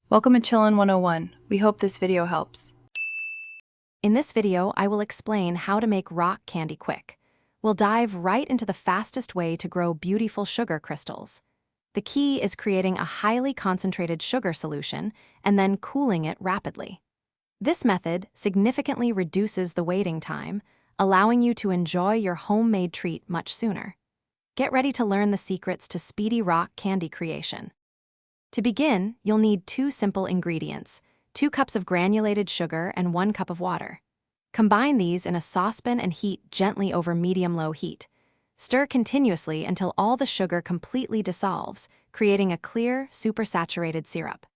Welcome to Chillin' 101. We hope this video helps. In this video, I will explain how to make rock candy quick. We'll dive right into the fastest way to grow beautiful sugar crystals. The key is creating a highly concentrated sugar solution and then cooling it rapidly. This method significantly reduces the waiting time, allowing you to enjoy your homemade treat much sooner. Get ready to learn the secrets to speedy rock candy creation. To begin, you'll need 2 simple ingredients: 2 cups of granulated sugar and 1 cup of water. Combine these in a saucepan and heat gently over medium-low heat. Stir continuously until all the sugar completely dissolves, creating a clear, supersaturated syrup.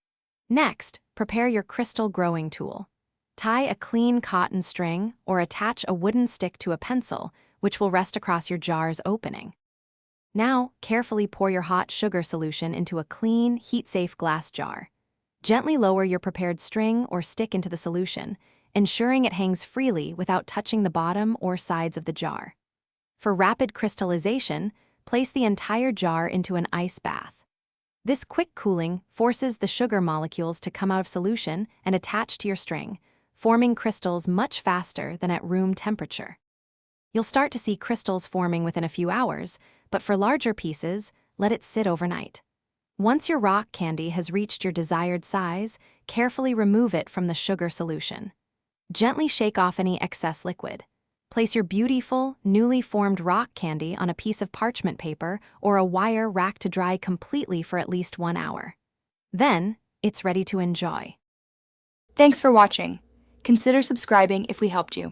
Next, prepare your crystal growing tool. Tie a clean cotton string or attach a wooden stick to a pencil, which will rest across your jar's opening. Now, carefully pour your hot sugar solution into a clean, heat-safe glass jar. Gently lower your prepared string or stick into the solution, ensuring it hangs freely without touching the bottom or sides of the jar. For rapid crystallization, place the entire jar into an ice bath. This quick cooling forces the sugar molecules to come out of solution and attach to your string, forming crystals much faster than at room temperature. You'll start to see crystals forming within a few hours, but for larger pieces, let it sit overnight. Once your rock candy has reached your desired size, carefully remove it from the sugar solution. Gently shake off any excess liquid. Place your beautiful, newly formed rock candy on a piece of parchment paper or a wire rack to dry completely for at least 1 hour. Then, it's ready to enjoy. Thanks for watching. Consider subscribing if we helped you.